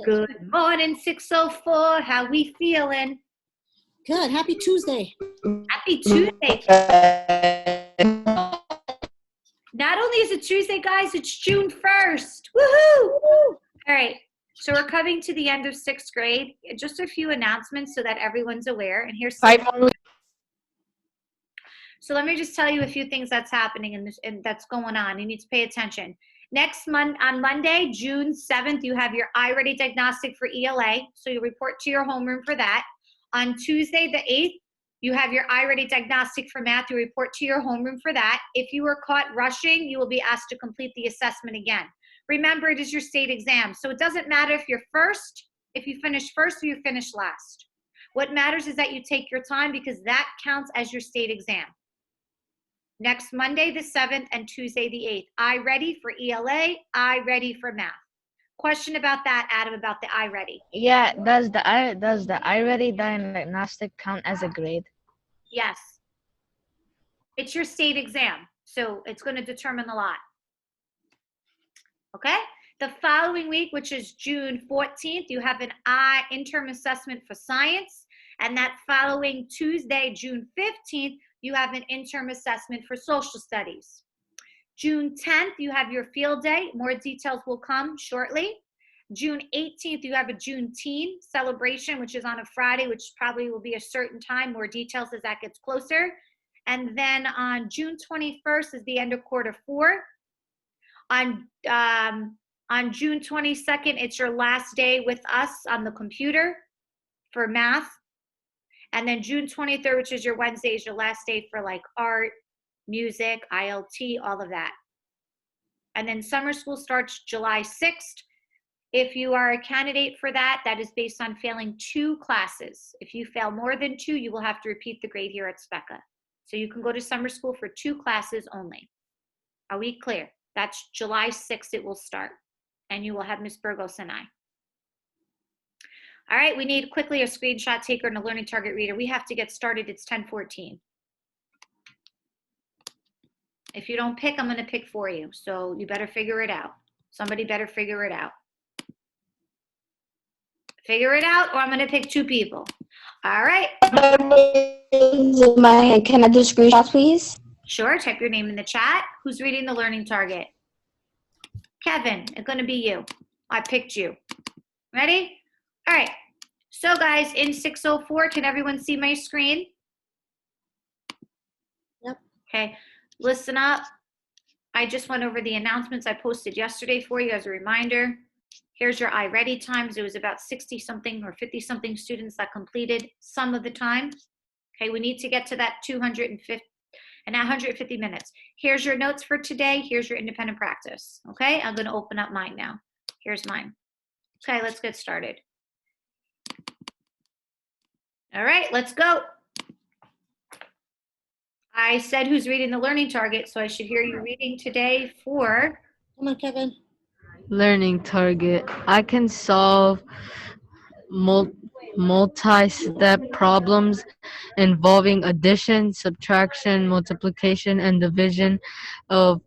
Good morning, 604. How we feeling? Good. Happy Tuesday. Happy Tuesday. Not only is it Tuesday, guys, it's June 1st. Woohoo! All right. So we're coming to the end of 6th grade. Just a few announcements so that everyone's aware. And here's 5 more weeks. So let me just tell you a few things that's happening and that's going on. You need to pay attention. Next month, on Monday, June 7th, you have your IREADY Diagnostic for ELA. So you report to your homeroom for that. On Tuesday, the 8th, you have your IREADY Diagnostic for Math. You report to your homeroom for that. If you were caught rushing, you will be asked to complete the assessment again. Remember, it is your state exam. So it doesn't matter if you're first, if you finish first or you finish last. What matters is that you take your time because that counts as your state exam. Next Monday, the 7th, and Tuesday, the 8th. IREADY for ELA, IREADY for Math. Question about that, Adam, about the IREADY. Yeah, does the IREADY diagnostic count as a grade? Yes. It's your state exam, so it's going to determine a lot. Okay? The following week, which is June 14th, you have an interim assessment for science, and that following Tuesday, June 15th, you have an interim assessment for social studies. June 10th, you have your field day. More details will come shortly. June 18th, you have a Juneteenth celebration, which is on a Friday, which probably will be a certain time. More details as that gets closer. And then on June 21st is the end of quarter 4. On June 22nd, it's your last day with us on the computer for math. And then June 23rd, which is your Wednesday, is your last day for like art, music, ILT, all of that. And then summer school starts July 6th. If you are a candidate for that, that is based on failing 2 classes. If you fail more than 2, you will have to repeat the grade here at SPECA. So you can go to summer school for 2 classes only. Are we clear? That's July 6th it will start. And you will have Ms. Burgos and I. All right, we need quickly a screenshot taker and a learning target reader. We have to get started. It's 10:14. If you don't pick, I'm going to pick for you. So you better figure it out. Somebody better figure it out. Figure it out, or I'm going to pick 2 people. All right. Can I do screenshots, please? Sure. Type your name in the chat. Who's reading the learning target? Kevin, it's going to be you. I picked you. Ready? All right. So, guys, in 604, can everyone see my screen? Yep. Okay. Listen up. I just went over the announcements I posted yesterday for you as a reminder. Here's your IREADY times. It was about 60-something or 50-something students that completed some of the time. Okay, we need to get to that 150 minutes. Here's your notes for today. Here's your independent practice. Okay, I'm going to open up mine now. Here's mine. Okay, let's get started. All right, let's go. I said who's reading the learning target, so I should hear you reading today for... Come on, Kevin. Learning target. I can solve multi-step problems involving addition, subtraction, multiplication, and division of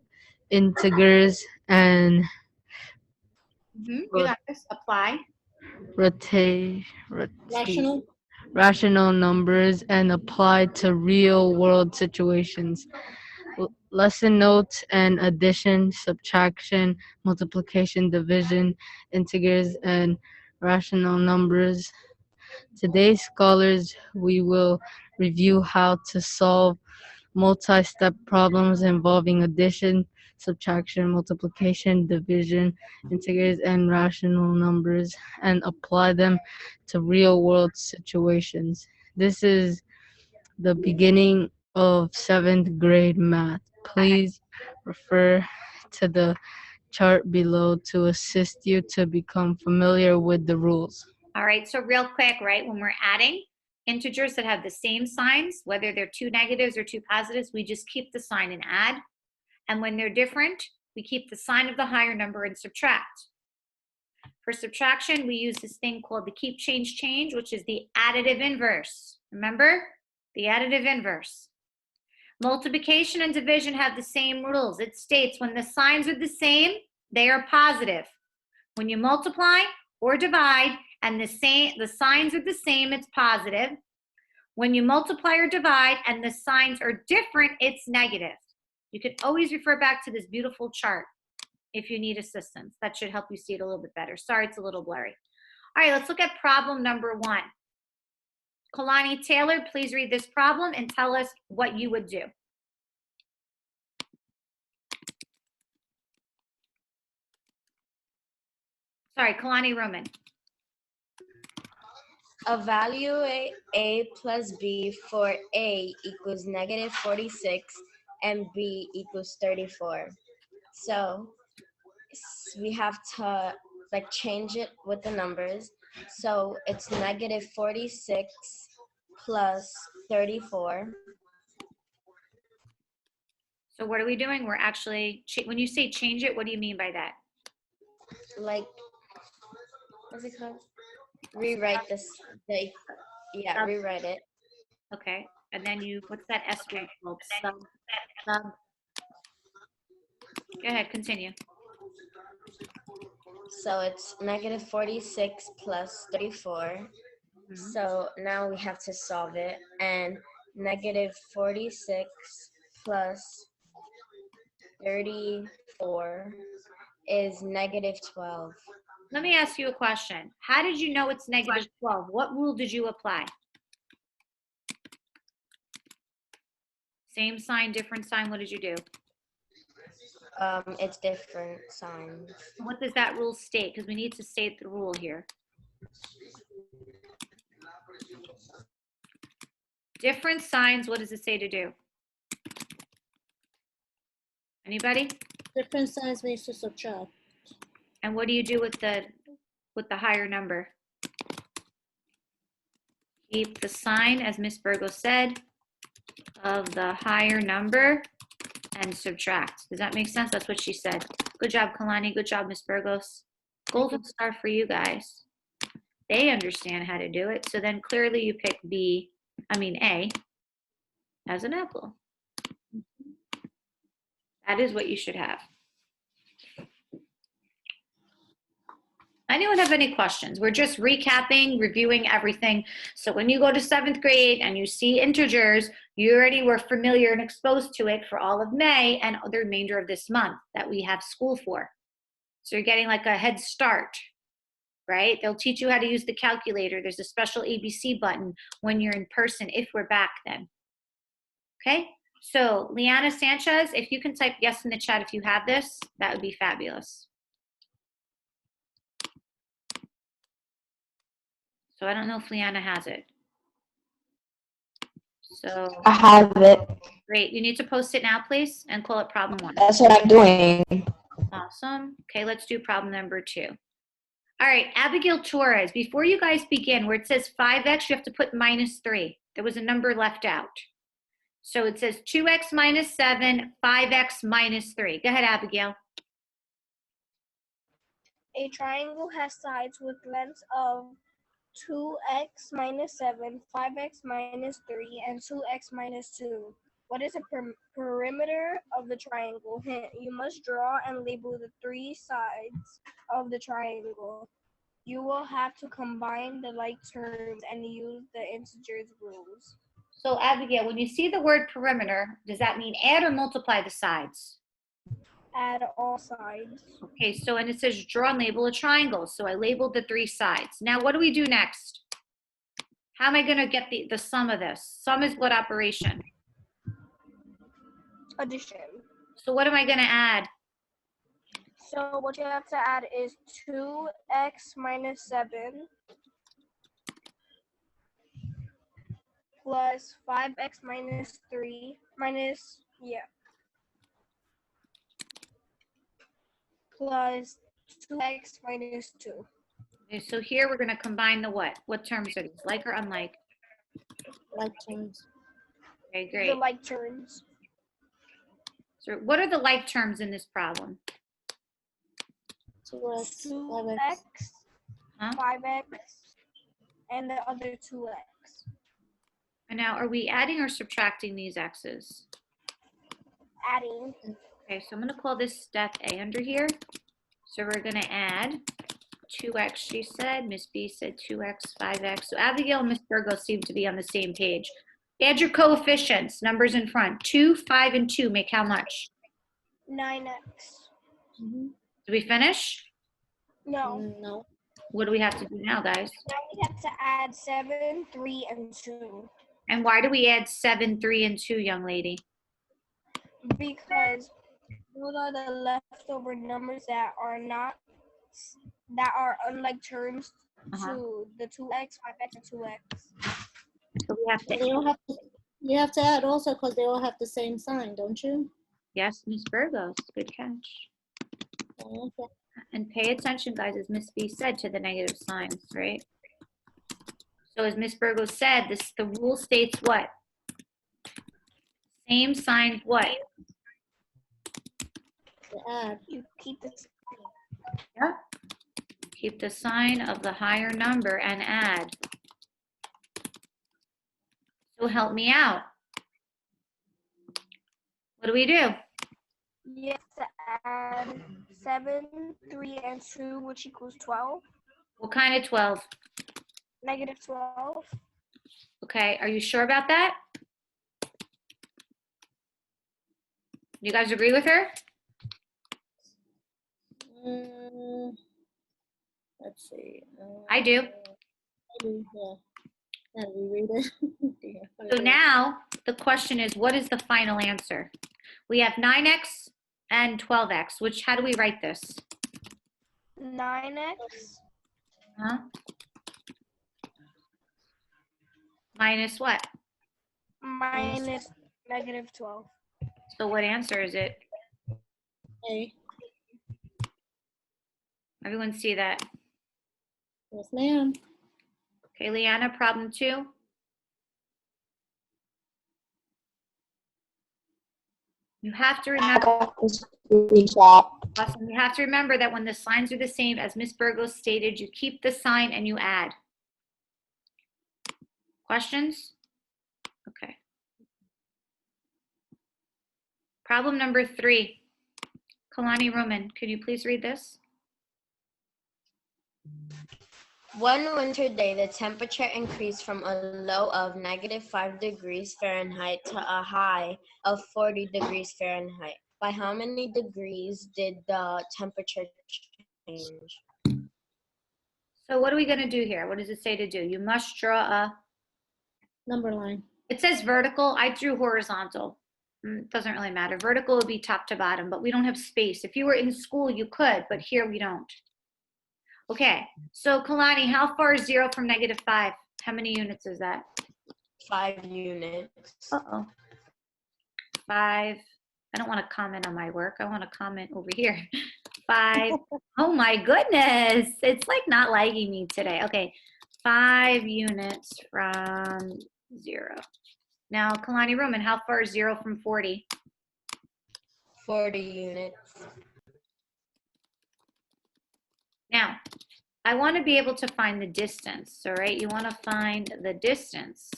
integers and you got this. Apply. Rational numbers and apply to real-world situations. Lesson notes and addition, subtraction, multiplication, division, integers, and rational numbers. Today's scholars, we will review how to solve multi-step problems involving addition, subtraction, multiplication, division, integers, and rational numbers, and apply them to real-world situations. This is the beginning of 7th grade math. Please refer to the chart below to assist you to become familiar with the rules. All right, so real quick, right, when we're adding integers that have the same signs, whether they're 2 negatives or 2 positives, we just keep the sign and add. And when they're different, we keep the sign of the higher number and subtract. For subtraction, we use this thing called the keep, change, which is the additive inverse. Remember? The additive inverse. Multiplication and division have the same rules. It states when the signs are the same, they are positive. When you multiply, or divide, and the signs are the same, it's positive. When you multiply or divide and the signs are different, it's negative. You can always refer back to this beautiful chart if you need assistance. That should help you see it a little bit better. Sorry, it's a little blurry. All right, let's look at problem number 1. Kalani Taylor, please read this problem and tell us what you would do. Sorry, Kalani Roman. Evaluate A plus B for A equals negative 46 and B equals 34. So we have to like change it with the numbers. So it's negative 46 plus 34. So what are we doing? We're actually, when you say change it, what do you mean by that? Like, what's it called? Rewrite this. Rewrite it. Okay, and then you, what's that S word called? Sub. Go ahead, continue. So it's negative 46 plus 34. So now we have to solve it. And negative 46 plus 34 is negative 12. Let me ask you a question. How did you know it's negative 12? What rule did you apply? Same sign, different sign, what did you do? It's different signs. What does that rule state? Because we need to state the rule here. Different signs, what does it say to do? Anybody? Different signs means to subtract. And what do you do with the higher number? Keep the sign, as Miss Burgos said, of the higher number and subtract. Does that make sense? That's what she said. Good job, Kalani. Good job, Miss Burgos. Golden star for you guys. They understand how to do it. So then clearly you pick A as an apple. That is what you should have. Anyone have any questions? We're just recapping, reviewing everything. So when you go to 7th grade and you see integers, you already were familiar and exposed to it for all of May and the remainder of this month that we have school for. So you're getting like a head start, right? They'll teach you how to use the calculator. There's a special ABC button when you're in person, if we're back then. Okay? So Liana Sanchez, if you can type yes in the chat if you have this, that would be fabulous. So I don't know if Liana has it. So I have it. great. You need to post it now, please, and call it problem 1. That's what I'm doing. Awesome. Okay, let's do problem number 2. All right, Abigail Torres, before you guys begin, where it says 5x, you have to put -3. There was a number left out. So it says 2x minus 7, 5x minus 3. Go ahead, Abigail. A triangle has sides with lengths of 2x minus 7, 5x minus 3, and 2x minus 2. What is the perimeter of the triangle? Hint, you must draw and label the 3 sides of the triangle. You will have to combine the like terms and use the integers rules. So Abigail, when you see the word perimeter, does that mean add or multiply the sides? Add all sides. Okay, so and it says draw and label a triangle. So I labeled the 3 sides. Now what do we do next? How am I going to get the sum of this? Sum is what operation? Addition. So what am I going to add? So what you have to add is 2x minus 7 plus 5x minus 3 plus 2x minus 2. Okay, so here we're going to combine the what? What terms are these? Like or unlike? Like terms. Okay, great. The like terms. So what are the like terms in this problem? 2x, 2x, 5x. 5x, and the other 2x. And now are we adding or subtracting these x's? Adding. Okay, so I'm going to call this step A under here. So we're going to add 2x, she said. Miss B said 2x, 5x. So Abigail and Miss Burgos seem to be on the same page. Add your coefficients, numbers in front. 2, 5, and 2 make how much? 9x. Mhm. Did we finish? No. No. What do we have to do now, guys? Now we have to add 7, 3, and 2. And why do we add 7, 3, and 2, young lady? Because those are the leftover numbers that are unlike terms to the 2x, 5x, and 2x. So we have So to, they all have to, you have to add also because they all have the same sign, don't you? yes, Miss Burgos, good catch. Okay. And pay attention, guys, as Miss B said, to the negative signs, right? So as Miss Burgos said, the rule states what? Same sign, what? To add. You keep this. Yep. Keep the sign of the higher number and add. So help me out. What do we do? You have to add 7, 3, and 2, which equals 12. What kind of 12? Negative 12. Okay, are you sure about that? You guys agree with her? Mm, let's see. I do. I do, yeah. And we read it. Yeah, So okay. now the question is, what is the final answer? We have 9x and 12x, which, how do we write this? 9x Huh? Minus what? minus negative 12. So what answer is it? Okay. Everyone see that? Yes, ma'am. Okay, Leanna, problem 2. You have to remember, awesome. You have to remember that when the signs are the same, as Miss Burgos stated, you keep the sign and you add. Questions? Okay. Problem number 3. Kalani Roman, could you please read this? One winter day, the temperature increased from a low of -5 degrees Fahrenheit to a high of 40 degrees Fahrenheit. By how many degrees did the temperature change? So what are we going to do here? What does it say to do? You must draw a, Number line. it says vertical. I drew horizontal. Doesn't really matter. Vertical would be top to bottom, but we don't have space. If you were in school, you could, but here we don't. Okay, so Kalani, how far is 0 from -5? How many units is that? 5 units. Uh-oh. 5. I don't want to comment on my work. I want to comment over here. 5. Oh my goodness. It's like not liking me today. Okay, 5 units from 0. Now, Kalani Roman, how far is 0 from 40? 40 units. Now, I want to be able to find the distance, all right? You want to find the distance.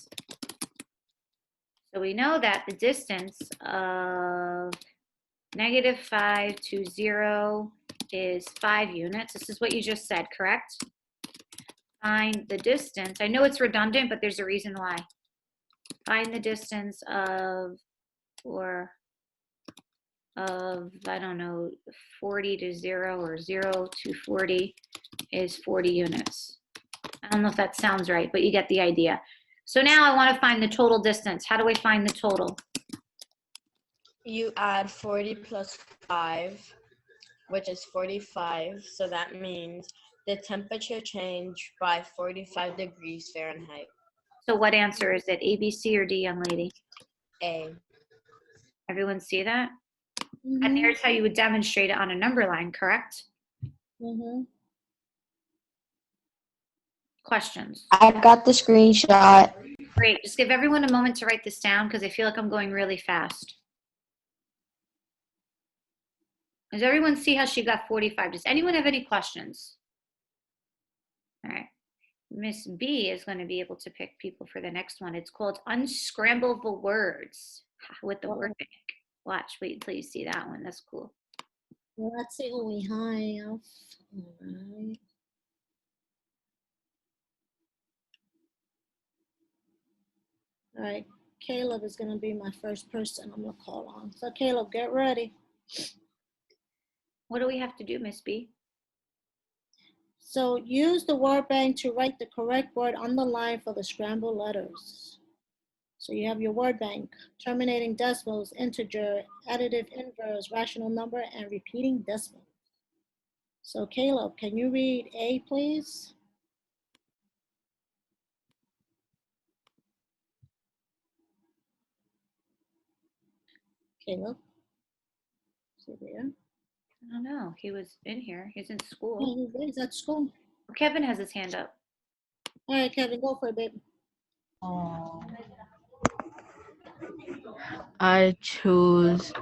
So we know that the distance of -5 to 0 is 5 units. This is what you just said, correct? Find the distance. I know it's redundant, but there's a reason why. Find the distance of, I don't know, 40 to 0 or 0 to 40 is 40 units. I don't know if that sounds right, but you get the idea. So now I want to find the total distance. How do I find the total? You add 40 plus 5, which is 45. So that means the temperature changed by 45 degrees Fahrenheit. So what answer is it? A, B, C, or D, young lady? A. Everyone see that? Mm-hmm. And there's how you would demonstrate it on a number line, correct? Mm-hmm. Questions? I got the screenshot. Great. Just give everyone a moment to write this down because I feel like I'm going really fast. Does everyone see how she got 45? Does anyone have any questions? All right. Miss B is going to be able to pick people for the next one. It's called Unscramblable Words with the word bank. Watch, wait until you see that one. That's cool. Well, let's see what we have. All right. All right, Caleb is gonna be my first person I'm gonna call on. So Caleb, get ready. What do we have to do, Miss B? So use the word bank to write the correct word on the line for the scrambled letters. So you have your word bank, terminating decimals, integer, additive inverse, rational number, and repeating decimal. So Caleb, can you read A, please? Caleb, is he there? I don't know. He was in here. He's in school. Oh, he's at school. Kevin has his hand up. All right, Kevin, go for it, babe. I choose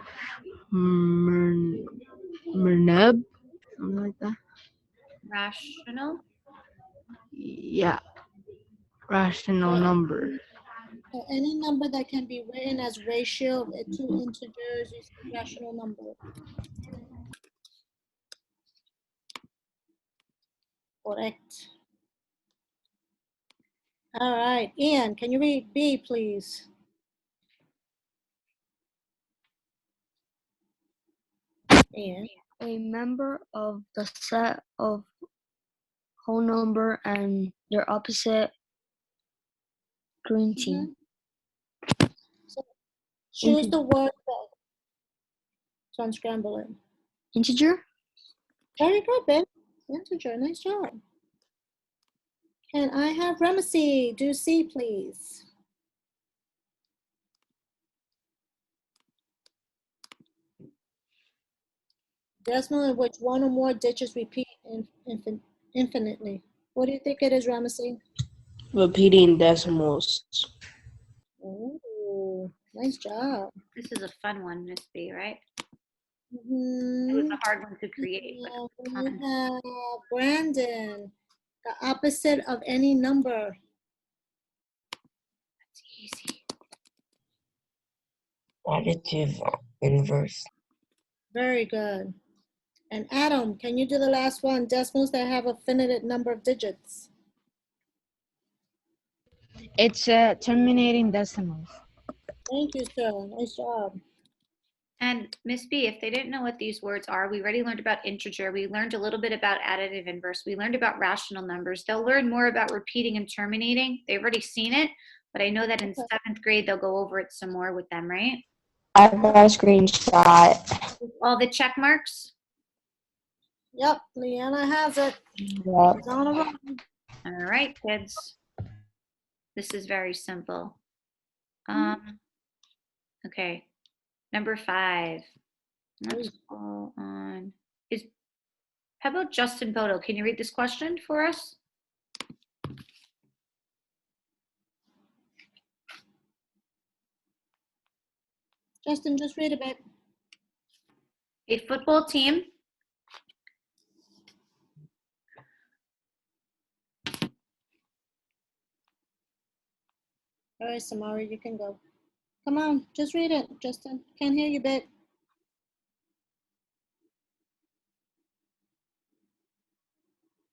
Merneb, something like that. Rational. Yeah, rational number. So any number that can be written as ratio of two integers is rational number. Correct. All right, Ian, can you read B, please? Ian, A member of the set of whole number and their opposite green team. so choose the word bank to unscramble it. Integer? Very good, babe. Integer, nice job. Can I have Ramesses do C, please? Decimal in which one or more digits repeat infinitely. What do you think it is, Ramesses? Repeating decimals. Oh, nice job. This is a fun one, Miss B, right? It Mhm. was a hard one to create. But Yeah, we have Brandon, the opposite of any number. it's easy. Additive inverse. Very good. And Adam, can you do the last one? Decimals that have a finite number of digits. It's terminating decimals. Thank you, sir. Nice job. And Miss B, if they didn't know what these words are, we already learned about integer. We learned a little bit about additive inverse. We learned about rational numbers. They'll learn more about repeating and terminating. They've already seen it, but I know that in 7th grade, they'll go over it some more with them, right? I got a screenshot. All the check marks. Yep, Leanna has it. Yep. She's on a roll. All right, kids. This is very simple. Okay, number 5. Let's go on. How about Justin Bodo? Can you read this question for us? Justin, just read a bit. A football team All right, Samara, you can go. Come on, just read it, Justin. Can't hear you, bit.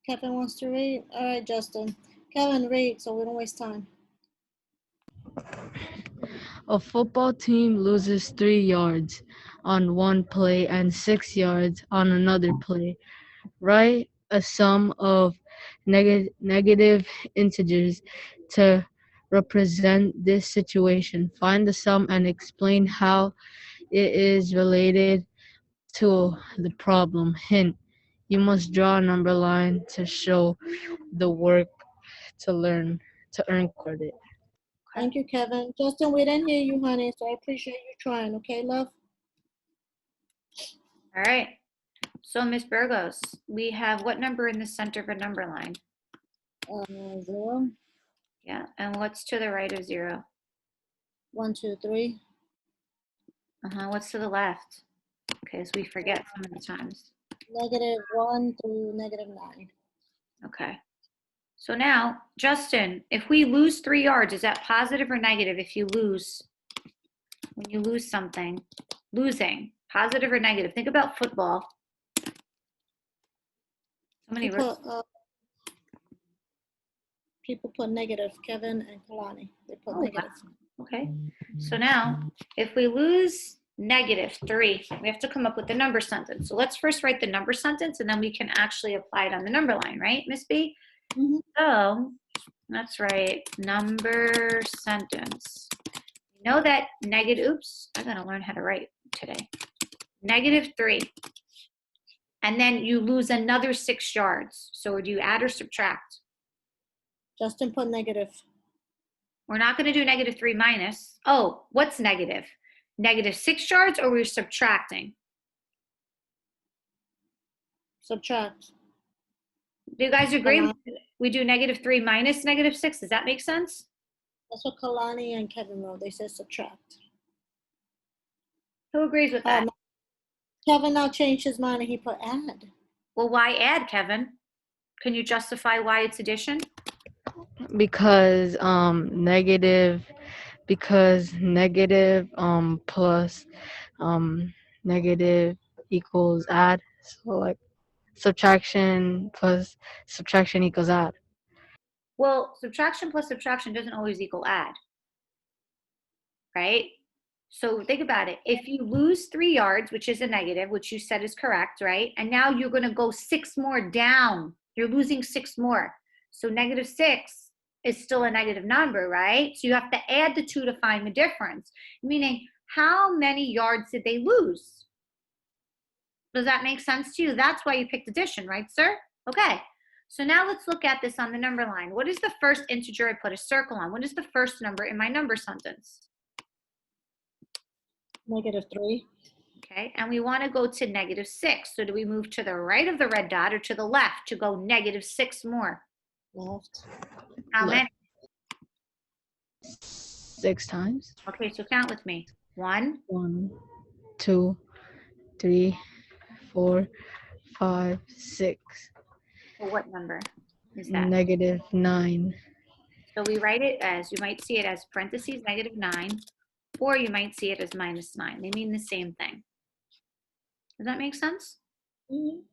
Kevin wants to read. All right, Justin. Kevin, read so we don't waste time. A football team loses 3 yards on one play and 6 yards on another play. Write a sum of negative integers to represent this situation. Find the sum and explain how it is related to the problem. Hint: you must draw a number line to show the work to earn credit. Thank you, Kevin. Justin, we didn't hear you, honey, so I appreciate you trying. Okay, love? All right. So, Miss Burgos, we have what number in the center of a number line? 0, Yeah. And what's to the right of 0? 1, 2, 3. What's to the left? Okay, so we forget some of the times. -1 through -9. Okay. So now, Justin, if we lose 3 yards, is that positive or negative if you lose? When you lose something, losing, positive or negative? Think about football. So many You put, People put negative. Kevin and Kalani, they put Oh, negative. wow. Okay. So now, if we lose -3, we have to come up with the number sentence. So let's first write the number sentence, and then we can actually apply it on the number line, right, Miss B? Mhm. So let's write number sentence. You know that oops, I gotta learn how to write today. -3. And then you lose another 6 yards. So do you add or subtract? Justin put negative. We're not going to do -3 minus. Oh, what's negative? -6 yards, or we're subtracting? Subtract. Do you guys agree? Kalani. We do -3 minus -6. Does that make sense? That's what Kalani and Kevin wrote. They said subtract. Who agrees with that? Kevin now changed his mind and he put add. Well, why add, Kevin? Can you justify why it's addition? Because negative plus negative equals add. So like subtraction plus subtraction equals add. Well, subtraction plus subtraction doesn't always equal add, right? So think about it. If you lose 3 yards, which is a negative, which you said is correct, right? And now you're going to go 6 more down. You're losing 6 more. So -6 is still a negative number, right? So you have to add the 2 to find the difference, meaning how many yards did they lose? Does that make sense to you? That's why you picked addition, right, sir? Okay. So now let's look at this on the number line. What is the first integer I put a circle on? What is the first number in my number sentence? -3. Okay, and we want to go to -6. So do we move to the right of the red dot or to the left to go -6 more? Left. How Left. many? 6 times. Okay, so count with me. 1, 1, 2, 3, 4, 5, 6. well, what number is that? -9. So we write it as, you might see it as parentheses -9, or you might see it as -9. They mean the same thing. Does that make sense? Mhm.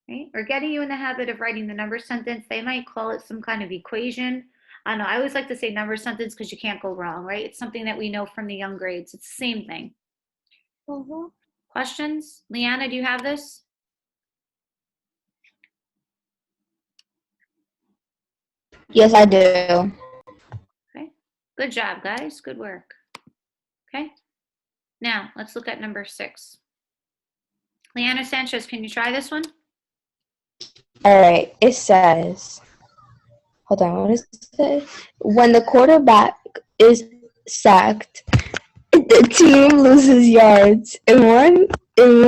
Right? Or getting you in the habit of writing the number sentence. They might call it some kind of equation. I don't know. I always like to say number sentence because you can't go wrong, right? It's something that we know from the young grades. It's the same thing. Mhm. Questions? Leanna, do you have this? Yes, I do. Okay. Good job, guys. Good work. Okay. Now, let's look at number 6. Leanna Sanchez, can you try this one? All right. It says, hold on, what does it say? When the quarterback is sacked, the team loses yards. In one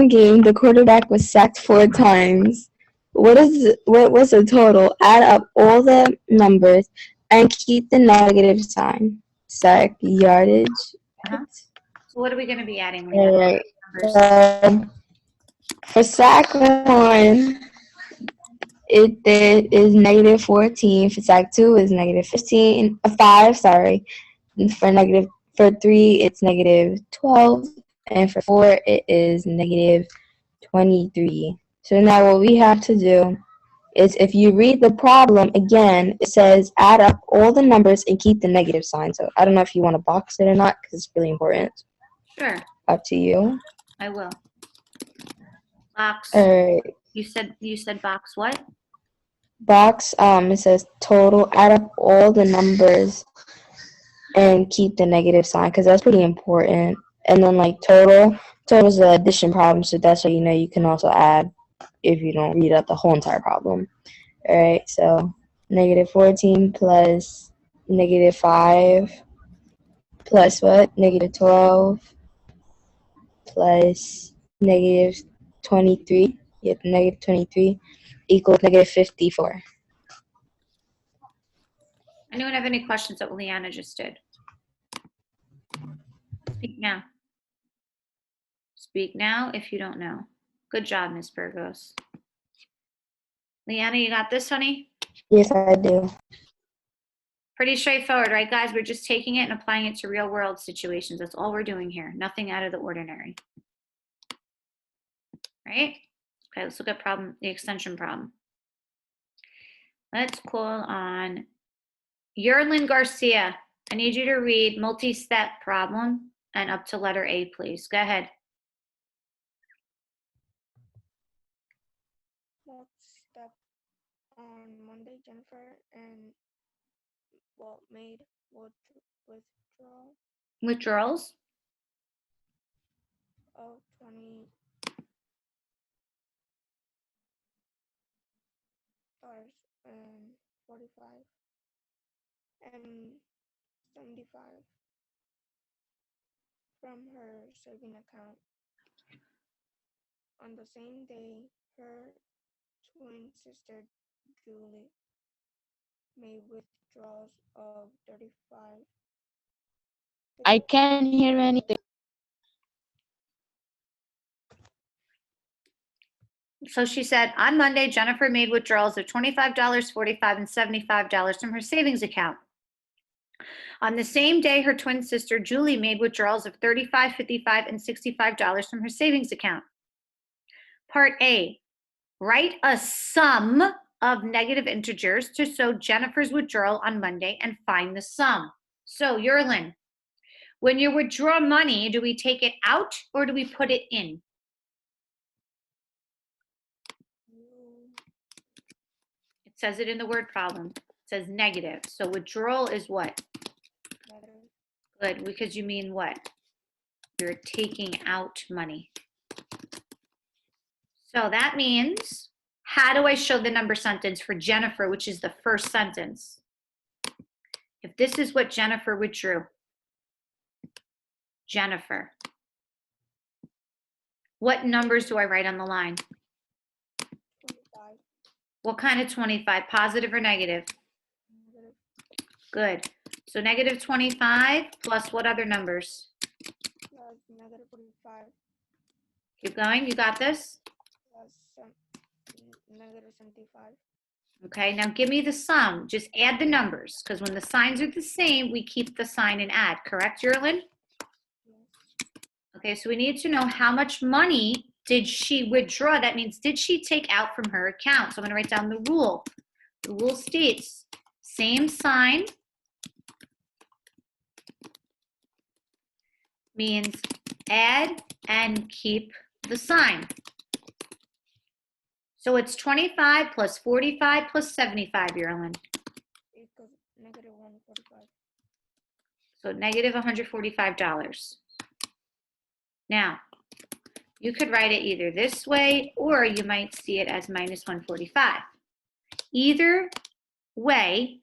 game, the quarterback was sacked 4 times. What was the total? Add up all the numbers and keep the negative sign. Sack, yardage. Uh-huh. So what are we going to be adding, All Leanna? right. Numbers. For sack 1, it is -14. For sack 2 is -15. 5, sorry. And for 3, it's -12. And for 4, it is -23. So now what we have to do is, if you read the problem again, it says add up all the numbers and keep the negative sign. So I don't know if you want to box it or not, because it's really important. Sure. Up to you. I will. Box. All right. You said box what? Box. It says total. Add up all the numbers and keep the negative sign, because that's pretty important. And then like total is the addition problem, so that's why you can also add if you don't read out the whole entire problem. All right. So -14 plus -5 plus what? -12 plus -23. Yep, -23 equals -54. Anyone have any questions that Leanna just did? Speak now. Speak now if you don't know. Good job, Miss Burgos. Leanna, you got this, honey? Yes, I do. Pretty straightforward, right, guys? We're just taking it and applying it to real world situations. That's all we're doing here. Nothing out of the ordinary. Right? Okay, let's look at the extension problem. Let's call on Yerlin Garcia. I need you to read multi-step problem and up to letter A, please. Go ahead. Step on Monday, Jennifer and Walt made Withdrawals? of $20 and 45 and 75 from her saving account. On the same day, her twin sister Julie made withdrawals of 35. I can't hear anything. So she said, on Monday, Jennifer made withdrawals of $25, $45, and $75 from her savings account. On the same day, her twin sister Julie made withdrawals of $35, $55, and $65 from her savings account. Part A, write a sum of negative integers to show Jennifer's withdrawal on Monday and find the sum. So, Yerlin, when you withdraw money, do we take it out or do we put it in? It says it in the word problem. It says negative. So withdrawal is what? Good, because you mean what? You're taking out money. So that means, how do I show the number sentence for Jennifer, which is the first sentence? If this is what Jennifer withdrew. Jennifer. What numbers do I write on the line? 25. What kind of 25? Positive or negative? Negative. Good. So negative 25 plus what other numbers? Plus negative 45. Keep going. You got this? Plus negative 75. Okay, now give me the sum. Just add the numbers, because when the signs are the same, we keep the sign and add. Correct, Yerlin? Yes. Okay, so we need to know how much money did she withdraw. That means, did she take out from her account? So I'm going to write down the rule. The rule states, same sign means add and keep the sign. So it's 25 plus 45 plus 75, Yerlin. Equals negative 145. So negative $145. Now, you could write it either this way, or you might see it as minus 145. Either way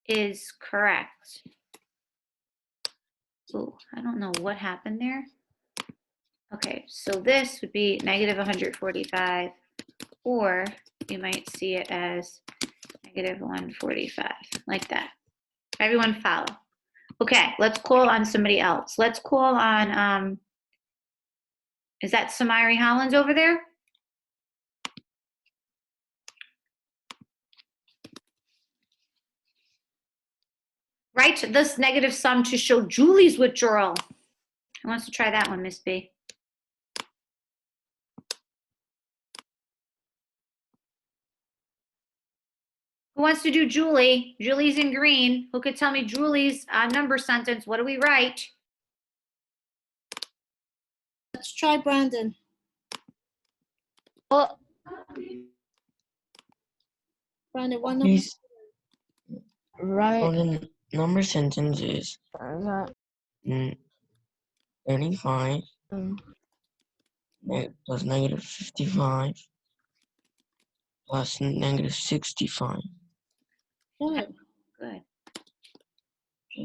is correct. Oh, I don't know what happened there. Okay, so this would be negative 145, or you might see it as negative 145, like that. Everyone follow. Okay, let's call on somebody else. Let's call on, is that Samiri Hollins over there? Write this negative sum to show Julie's withdrawal. Who wants to try that one, Miss B? Who wants to do Julie? Julie's in green. Who could tell me Julie's number sentence? What do we write? Let's try Brandon. Well, Brandon, what number? Please, right. so the number sentence is That, 35 um, plus negative 55 plus negative 65. Good. Good.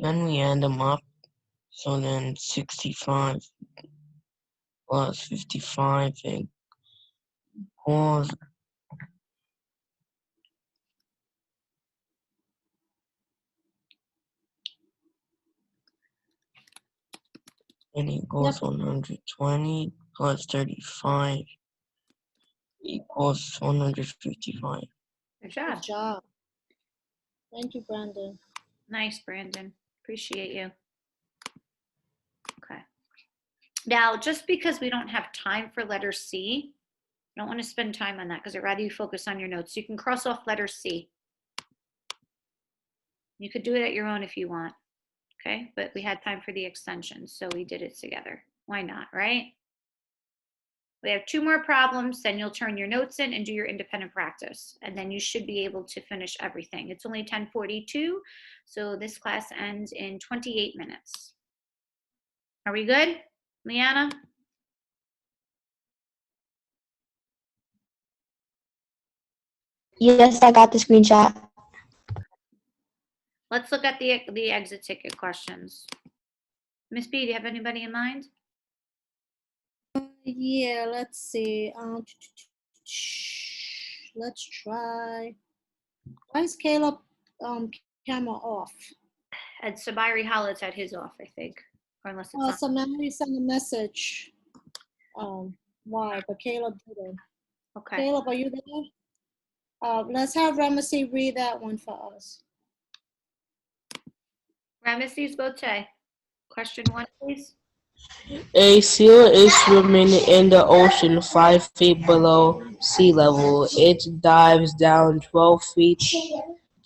Then we add them up. So then 65 plus 55 equals and equals 120 plus 35 equals 155. Good job. Good job. Thank you, Brandon. Nice, Brandon. Appreciate you. Okay. Now, just because we don't have time for letter C, I don't want to spend time on that because I'd rather you focus on your notes. You can cross off letter C. You could do it at your own if you want, okay? But we had time for the extensions, so we did it together. Why not, right? We have 2 more problems, then you'll turn your notes in and do your independent practice. And then you should be able to finish everything. It's only 10:42, so this class ends in 28 minutes. Are we good, Leanna? Yes, I got the screenshot. Let's look at the exit ticket questions. Miss B, do you have anybody in mind? Yeah, let's see. Let's try. Why is Caleb camera off? Ed Sabiri Hollis had his off, I think. Or unless it's on. Somebody sent a message. Why? But Caleb didn't. Okay. Caleb, are you there? Let's have Ramesses read that one for us. Ramesses Bote. Question 1, please. A seal is swimming in the ocean 5 feet below sea level. It dives down 12 feet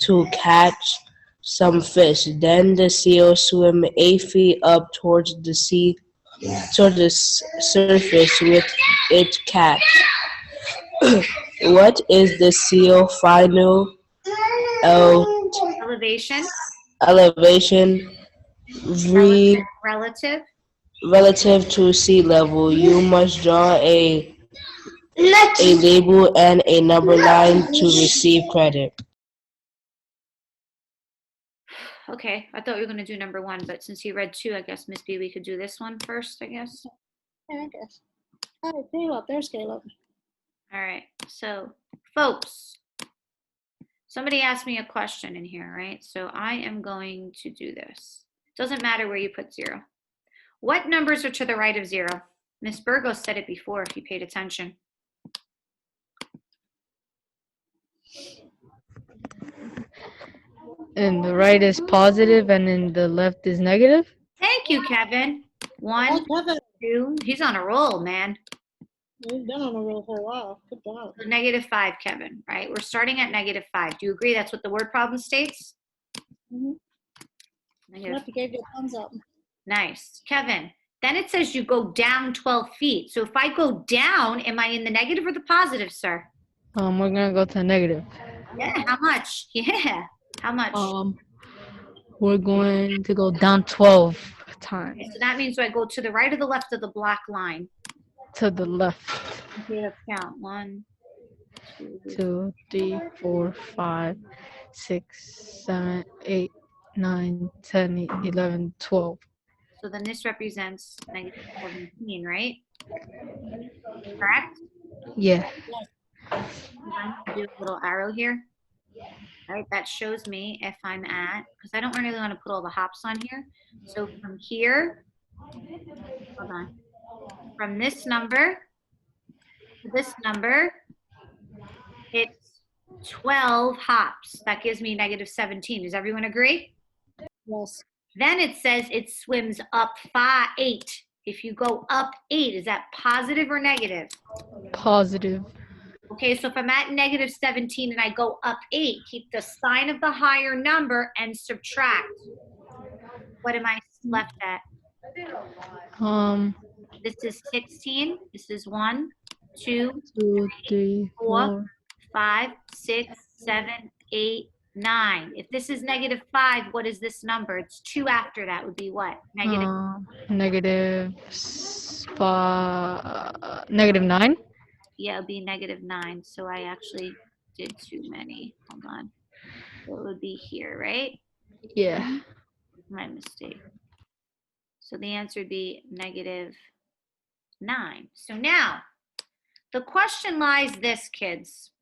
to catch some fish. Then the seal swims 8 feet up towards the surface with its catch. What is the seal final Elevation. elevation Relative. relative to sea level? You must draw a label and a number line to receive credit. Okay, I thought we were going to do number 1, but since you read 2, I guess, Miss B, we could do this one first, I guess. Yeah, I guess. All right, Caleb. There's Caleb. All right, so folks, somebody asked me a question in here, right? So I am going to do this. Doesn't matter where you put 0. What numbers are to the right of 0? Miss Burgos said it before, if you paid attention. And the right is positive and then the left is negative? Thank you, Kevin. 1, 2. He's on a roll, man. We've been on a roll for a while. Good job. So -5, Kevin, right? We're starting at -5. Do you agree that's what the word problem states? Mm-hmm. Negative. Yep, you gave you a thumbs up. Nice. Kevin, then it says you go down 12 feet. So if I go down, am I in the negative or the positive, sir? We're gonna go to negative. Yeah, how much? Yeah, how much? We're going to go down 12 times. Okay, so that means do I go to the right or the left of the black line? To the left. Okay, let's count. 1, 2, 2, 3, 4, 5, 6, 7, 8, 9, 10, 11, 12. So then this represents -17, right? Correct? Yeah. I'm going to do a little arrow here. Right, that shows me if I'm at, because I don't really want to put all the hops on here. So from here, hold on, from this number to this number, it's 12 hops. That gives me -17. Does everyone agree? Yes. Then it says it swims up 8. If you go up 8, is that positive or negative? Positive. Okay, so if I'm at -17 and I go up 8, keep the sign of the higher number and subtract. What am I left at? This is 16. This is 1, 2, 3, 4, 5, 6, 7, 8, 9. If this is -5, what is this number? It's 2 after that would be what? Negative -9. Yeah, it would be -9. So I actually did too many. Hold on. So it would be here, right? Yeah. My mistake. So the answer would be -9. So now, the question lies this, kids.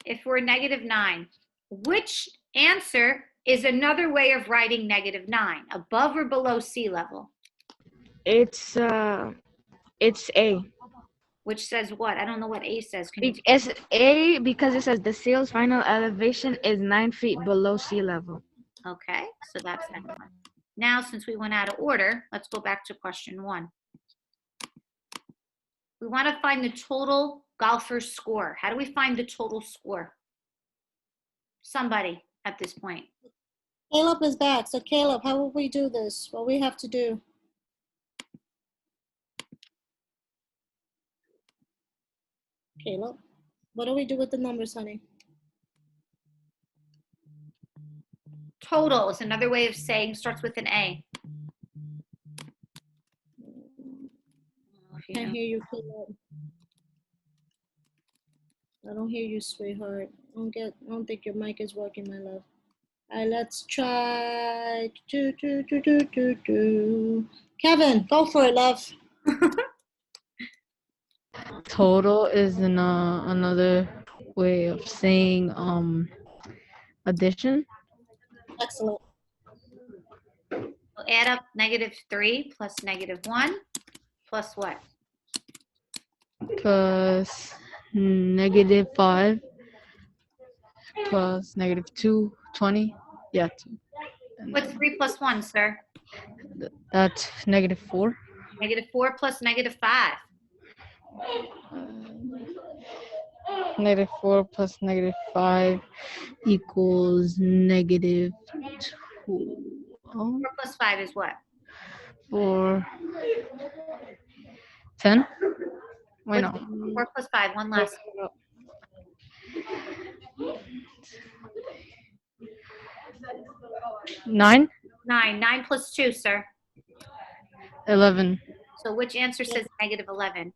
If we're -9, which answer is another way of writing -9, above or below sea level? It's A. Which says what? I don't know what A says. Can you It's A because it says the seal's final elevation is 9 feet below sea level. Okay, so that's that one. Now, since we went out of order, let's go back to question 1. We want to find the total golfer score. How do we find the total score? Somebody at this point. Caleb is back. So Caleb, how will we do this? What we have to do? Caleb, what do we do with the numbers, honey? Total is another way of saying, starts with an A. Can't hear you, Caleb. I don't hear you, sweetheart. I don't think your mic is working, my love. All right, let's try. Kevin, go for it, love. Total is another way of saying addition. Excellent. We'll add up -3 plus -1 plus what? Plus -5 plus -2, 20. Yeah, What's 3 plus 1, sir? that's -4. -4 plus -5. -4 plus -5 equals -2. 4 plus 5 is what? 4, 10. Wait, no. 4 plus 5, one last. 9. 9. 9 plus 2, sir. 11. So which answer says -11?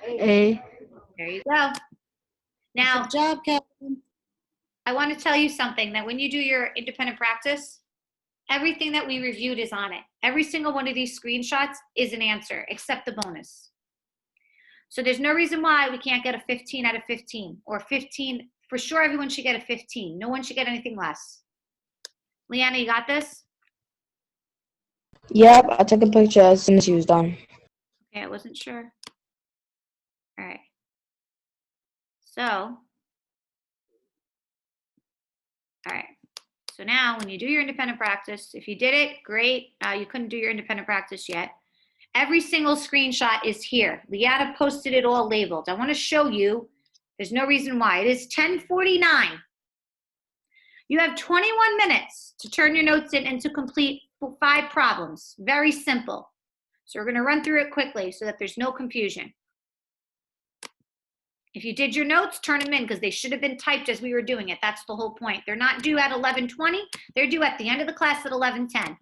A. There you go. Now, Good job, Kevin. I want to tell you something, that when you do your independent practice, everything that we reviewed is on it. Every single one of these screenshots is an answer, except the bonus. So there's no reason why we can't get a 15 out of 15, or 15. For sure, everyone should get a 15. No one should get anything less. Leanna, you got this? Yep, I took a picture as soon as she was done. Okay, I wasn't sure. All right. So, all right. So now when you do your independent practice, if you did it, great. You couldn't do your independent practice yet. Every single screenshot is here. Leanna posted it all labeled. I want to show you. There's no reason why. It is 10:49. You have 21 minutes to turn your notes in and to complete 5 problems. Very simple. So we're going to run through it quickly so that there's no confusion. If you did your notes, turn them in because they should have been typed as we were doing it. That's the whole point. They're not due at 11:20. They're due at the end of the class at 11:10.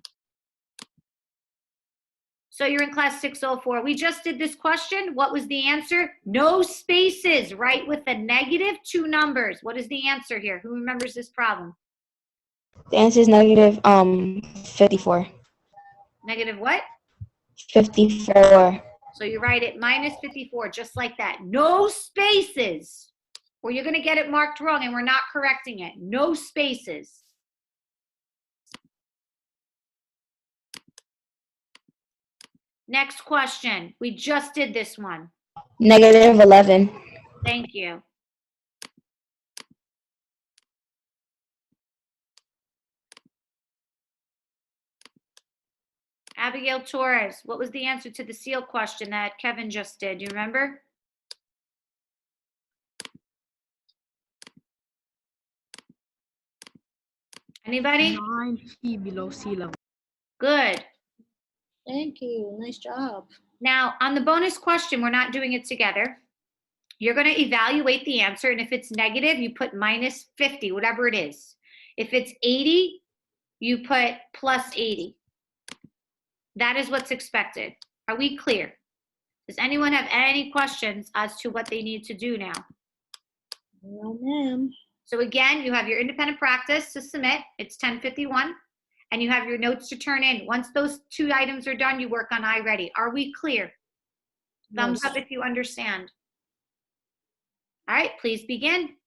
So you're in class 604. We just did this question. What was the answer? No spaces, right? With a -2 numbers. What is the answer here? Who remembers this problem? The answer is -54. Negative what? 54. So you write it -54, just like that. No spaces, or you're going to get it marked wrong and we're not correcting it. No spaces. Next question. We just did this one. -11. Thank you. Abigail Torres, what was the answer to the seal question that Kevin just did? Do you remember? Anybody? 9 feet below sea level. Good. Thank you. Nice job. Now, on the bonus question, we're not doing it together. You're going to evaluate the answer, and if it's negative, you put -50, whatever it is. If it's 80, you put +80. That is what's expected. Are we clear? Does anyone have any questions as to what they need to do now? No, ma'am. So again, you have your independent practice to submit. It's 10:51. And you have your notes to turn in. Once those 2 items are done, you work on IREADY. Are we clear? Thumbs Yes. up if you understand. All right, please begin.